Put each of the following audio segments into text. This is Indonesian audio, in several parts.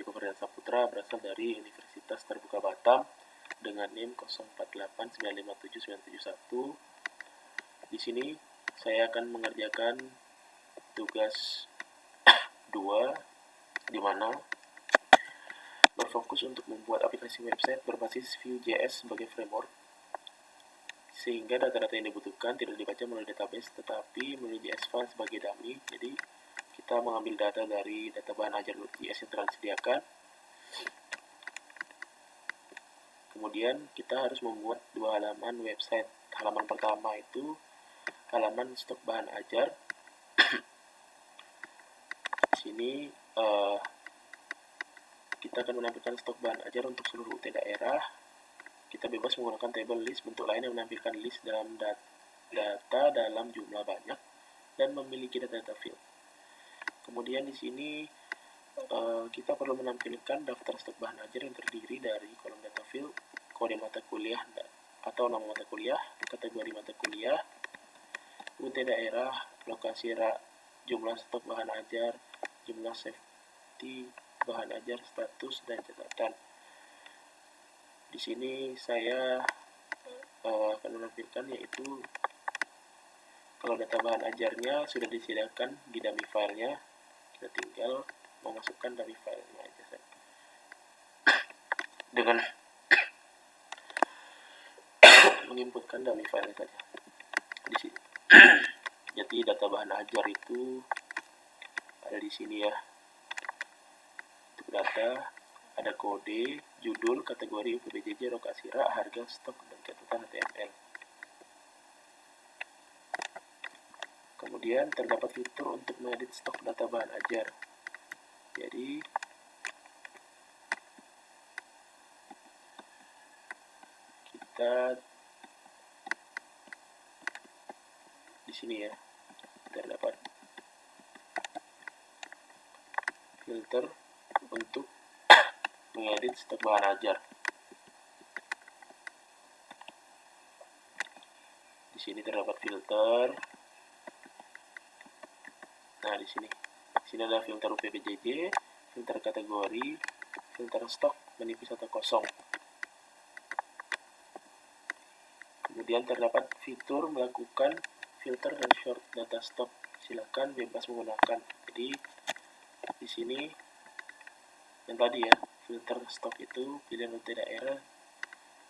Joko Ferdian Saputra, berasal dari Universitas Terbuka Batam dengan NIM 04895791. Di sini saya akan mengerjakan tugas 2, di mana berfokus untuk membuat aplikasi website berbasis Vue.js sebagai framework, sehingga data-data yang dibutuhkan tidak dibaca melalui database, tetapi melalui JS file sebagai dummy. Jadi kita mengambil data dari data bahan ajar.js yang telah disediakan. Kemudian kita harus membuat 2 halaman website. Halaman pertama itu halaman stok bahan ajar. Di sini kita akan menampilkan stok bahan ajar untuk seluruh UT daerah. Kita bebas menggunakan table list, bentuk lain yang menampilkan list dalam data dalam jumlah banyak dan memiliki data field. Kemudian di sini kita perlu menampilkan daftar stok bahan ajar yang terdiri dari kolom data field, kode mata kuliah atau nama mata kuliah, kategori mata kuliah, UT daerah, lokasi jumlah stok bahan ajar, jumlah safety bahan ajar, status, dan catatan. Di sini saya akan menampilkan yaitu kalau data bahan ajarnya sudah disediakan di dummy filenya, kita tinggal memasukkan dummy filenya aja saja. Dengan menginputkan dummy filenya saja. Di sini. Jadi data bahan ajar itu ada di sini ya. Untuk data ada kode, judul, kategori, UPBJJ, lokasi rak, harga, stok, dan catatan HTML. Kemudian terdapat fitur untuk mengedit stok data bahan ajar. Jadi kita di sini ya, terdapat filter untuk mengedit stok bahan ajar. Di sini terdapat filter. Nah, di sini ada filter UPBJJ, filter kategori, filter stok menipis atau kosong. Kemudian terdapat fitur melakukan filter dan short data stock. Silakan bebas menggunakan. Jadi di sini yang tadi ya, filter stok itu pilihan UT daerah,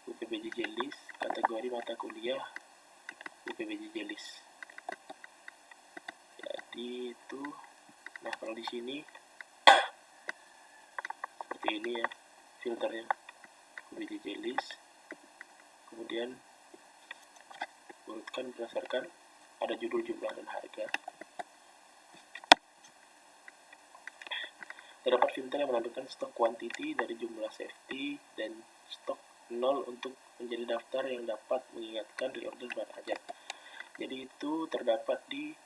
UPBJJ list, kategori mata kuliah, UPBJJ list. Jadi itu, nah kalau di sini seperti ini ya filternya, UPBJJ list. Kemudian urutkan berdasarkan ada judul, jumlah, dan harga. Terdapat filter yang menampilkan stok quantity dari jumlah safety dan stok 0 untuk menjadi daftar yang dapat mengingatkan reorder bahan ajar. Jadi itu terdapat di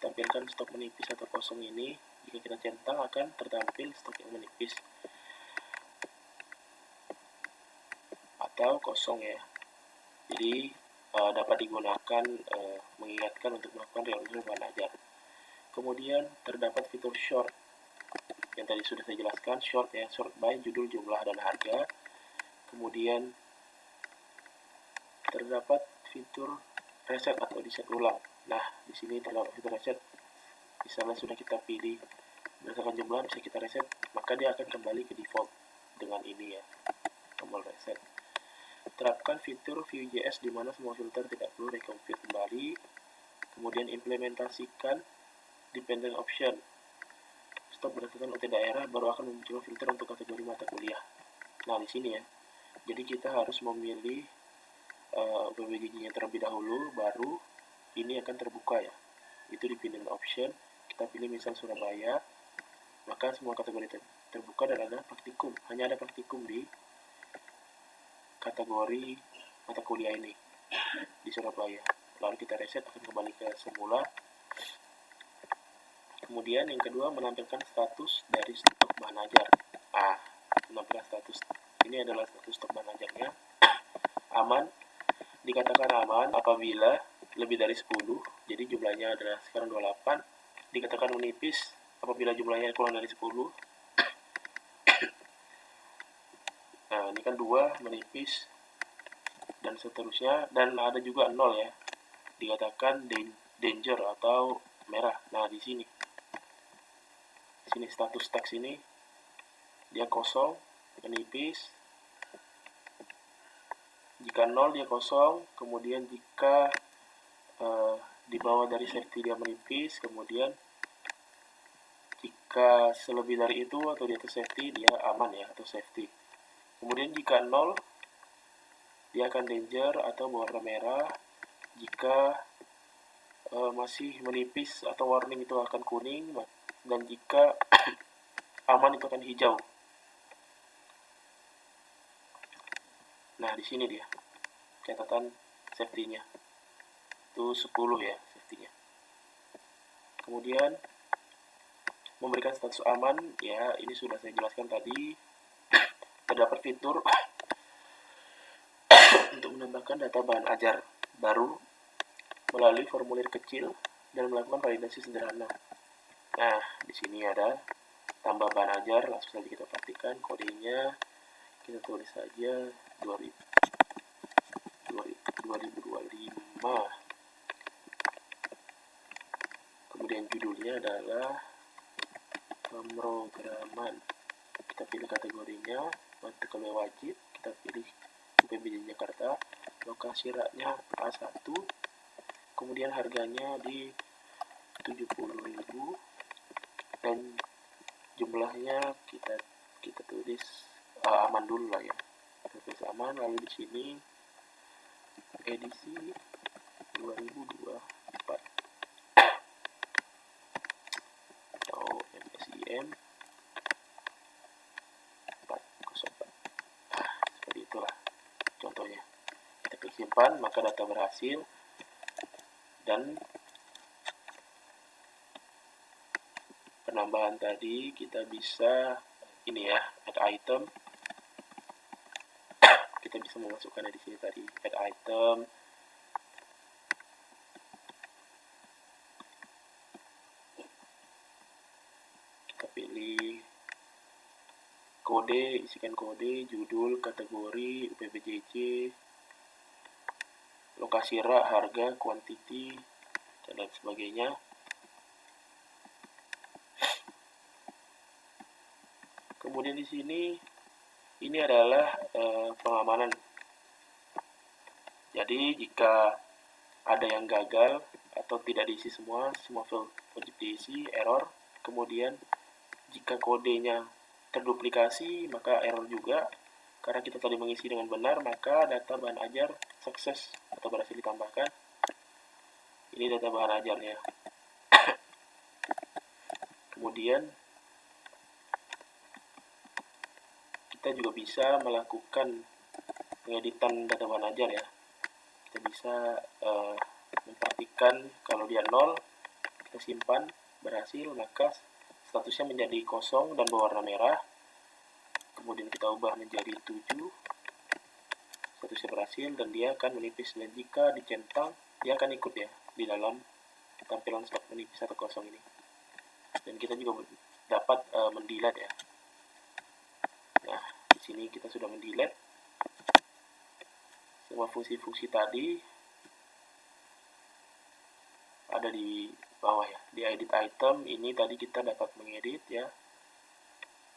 tampilkan stok menipis atau kosong ini. Jika kita centang akan tertampil stok yang menipis atau kosong ya. Jadi dapat digunakan mengingatkan untuk melakukan reorder bahan ajar. Kemudian terdapat fitur short yang tadi sudah saya jelaskan, short ya, short by judul, jumlah, dan harga. Kemudian terdapat fitur reset atau di set ulang. Nah, di sini terdapat fitur reset. Misalnya sudah kita pilih berdasarkan jumlah, bisa kita reset, maka dia akan kembali ke default dengan ini ya, tombol reset. Terapkan fitur Vue.js di mana semua filter tidak perlu recompute kembali. Kemudian implementasikan dependent option. Stok berdasarkan UT daerah, baru akan muncul filter untuk kategori mata kuliah. Nah, di sini ya. Jadi kita harus memilih UPBJJ-nya terlebih dahulu, baru ini akan terbuka ya. Itu dependent option. Kita pilih misal Surabaya, maka semua kategori terbuka dan ada praktikum. Hanya ada praktikum di kategori mata kuliah ini di Surabaya. Lalu kita reset, akan kembali ke semula. Kemudian yang kedua, menampilkan status dari stok bahan ajar. Menampilkan status. Ini adalah status stok bahan ajarnya. Aman. Dikatakan aman apabila lebih dari 10. Jadi jumlahnya adalah sekarang 28. Dikatakan menipis apabila jumlahnya kurang dari 10. Nah, ini kan 2 menipis dan seterusnya, dan ada juga 0 ya. Dikatakan danger atau merah. Nah, di sini status teks ini dia kosong, menipis. Jika 0 dia kosong, kemudian jika di bawah dari safety dia menipis, kemudian jika selebih dari itu atau di atas safety dia aman ya, atau safety. Kemudian jika 0 dia akan danger atau berwarna merah. Jika masih menipis atau warning itu akan kuning, dan jika aman itu akan hijau. Nah, di sini dia catatan safety-nya. Itu 10 ya safety-nya. Kemudian memberikan status aman, ya ini sudah saya jelaskan tadi. Terdapat fitur untuk menambahkan data bahan ajar baru melalui formulir kecil dan melakukan validasi sederhana. Nah, di sini ada tambah bahan ajar, langsung saja kita praktikkan kodenya. Kita tulis saja 2025. Kemudian judulnya adalah pemrograman. Kita pilih kategorinya, artikel wajib, kita pilih UPBJ Jakarta, lokasi raknya A1, kemudian harganya di 70.000 dan jumlahnya kita tulis aman dulu lah ya. Kita tulis aman, lalu di sini edisi 2024 atau MSIM 404. Seperti itulah contohnya. Kita klik simpan, maka data berhasil, dan penambahan tadi kita bisa ini ya, add item. Kita bisa memasukkannya di sini tadi, add item. Kita pilih kode, isikan kode, judul, kategori, UPBJJ, lokasi rak, harga, quantity, dan lain sebagainya. Kemudian di sini ini adalah pengamanan. Jadi jika ada yang gagal atau tidak diisi semua field wajib diisi, error. Kemudian jika kodenya terduplikasi maka error juga. Karena kita tadi mengisi dengan benar, maka data bahan ajar sukses atau berhasil ditambahkan. Ini data bahan ajarnya. Kemudian kita juga bisa melakukan pengeditan data bahan ajar ya. Kita bisa memperhatikan kalau dia 0, kita simpan, berhasil, maka statusnya menjadi kosong dan berwarna merah. Kemudian kita ubah menjadi 7, statusnya berhasil, dan dia akan menipis. Dan jika dicentang, dia akan ikut ya di dalam tampilan stok menipis atau kosong ini. Dan kita juga dapat mendelete ya. Nah, di sini kita sudah mendelete semua fungsi-fungsi tadi, ada di bawah ya. Di edit item ini tadi kita dapat mengedit ya.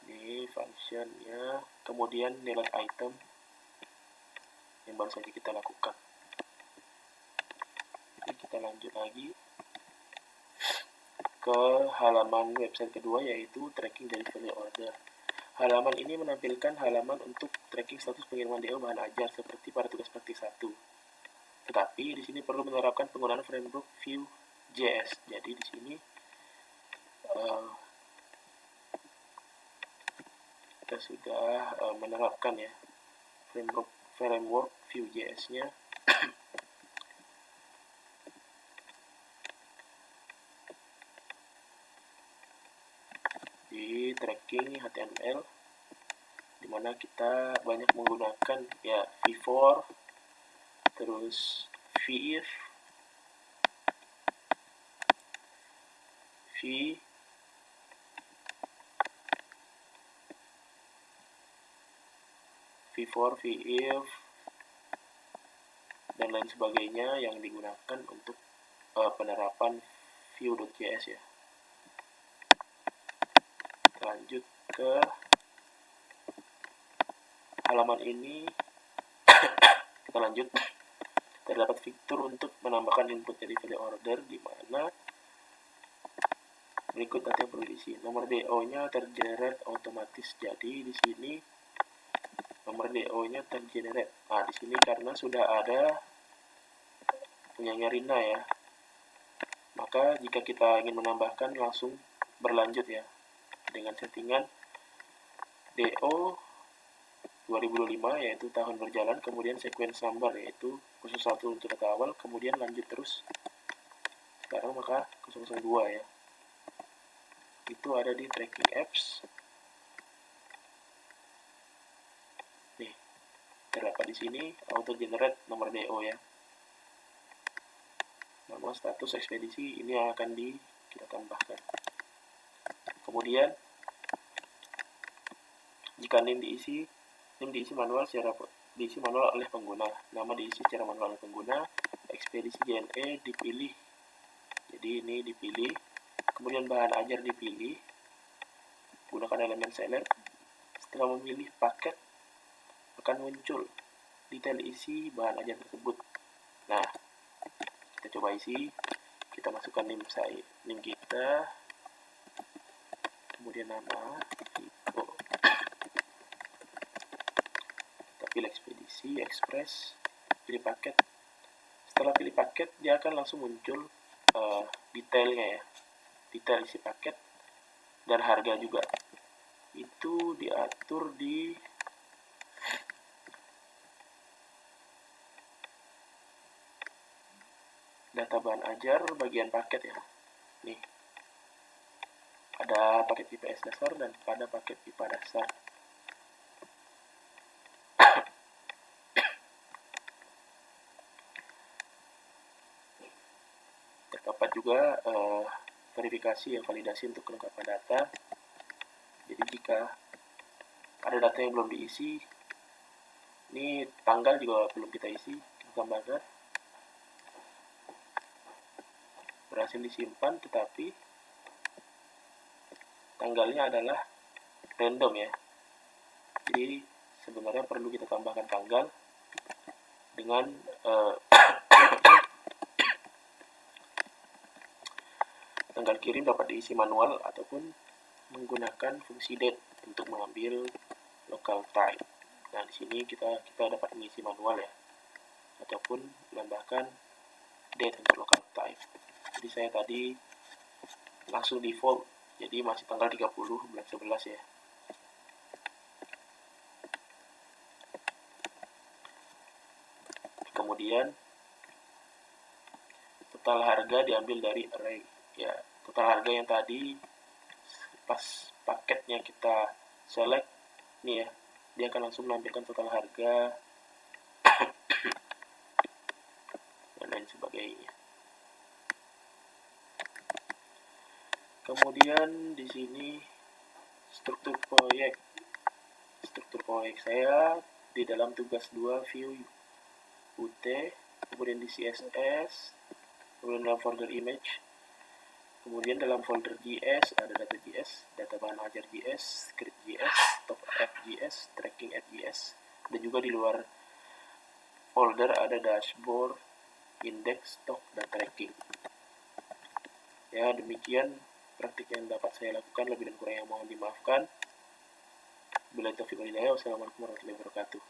Di functionnya, kemudian delete item yang baru saja kita lakukan. Jadi kita lanjut lagi ke halaman website kedua, yaitu tracking delivery order. Halaman ini menampilkan halaman untuk tracking status pengiriman DO bahan ajar seperti pada tugas praktik 1. Tetapi di sini perlu menerapkan penggunaan framework Vue.js. Jadi di sini kita sudah menerapkan ya framework Vue.js-nya. Di tracking HTML, dimana kita banyak menggunakan ya v-for, terus v-if, v, v4, v-if, dan lain sebagainya yang digunakan untuk penerapan Vue.js ya. Lanjut ke halaman ini. Kita lanjut. Terdapat fitur untuk menambahkan input dari value order, di mana berikut data yang perlu diisi. Nomor DO-nya tergenerate otomatis. Jadi di sini nomor DO-nya tergenerate. Nah, di sini karena sudah ada punyanya Rina ya. Maka jika kita ingin menambahkan, langsung berlanjut ya dengan settingan DO 2005 yaitu tahun berjalan, kemudian sequence number yaitu 01 untuk data awal, kemudian lanjut terus. Sekarang maka 002 ya. Itu ada di tracking apps. Nih, terdapat di sini auto generate nomor DO ya. Nama status ekspedisi ini yang akan kita tambahkan. Kemudian jika NIM diisi manual oleh pengguna, nama diisi secara manual oleh pengguna, ekspedisi JNE dipilih. Jadi ini dipilih, kemudian bahan ajar dipilih, gunakan elemen select. Setelah memilih paket, akan muncul detail isi bahan ajar tersebut. Nah, kita coba isi, kita masukkan NIM kita, kemudian nama, pilih ekspedisi, express, pilih paket. Setelah pilih paket, dia akan langsung muncul detailnya ya, detail isi paket dan harga juga. Itu diatur di data bahan ajar bagian paket ya. Nih, ada paket IPS dasar dan pada paket IPA dasar. Terdapat juga verifikasi ya, validasi untuk kelengkapan data. Jadi jika ada data yang belum diisi, ini tanggal juga belum kita isi, kita tambahkan. Berhasil disimpan, tetapi tanggalnya adalah random ya. Jadi sebenarnya perlu kita tambahkan tanggal dengan tanggal kirim dapat diisi manual ataupun menggunakan fungsi date untuk mengambil local type. Nah, di sini kita dapat mengisi manual ya, ataupun menambahkan date untuk local type. Jadi saya tadi langsung default, jadi masih tanggal 30 bulan 11 ya. Kemudian total harga diambil dari array ya. Total harga yang tadi pas paketnya kita select nih ya, dia akan langsung menampilkan total harga dan lain sebagainya. Kemudian di sini struktur proyek saya di dalam tugas 2 Vue UT, kemudian di CSS, kemudian dalam folder image, kemudian dalam folder JS ada data JS, data bahan ajar JS, script JS, top FJS, tracking FJS, dan juga di luar folder ada dashboard, index, stock, dan tracking. Ya, demikian praktik yang dapat saya lakukan, lebih dan kurang yang mohon dimaafkan. Bila taufiq wal hidayah, wassalamualaikum warahmatullahi wabarakatuh.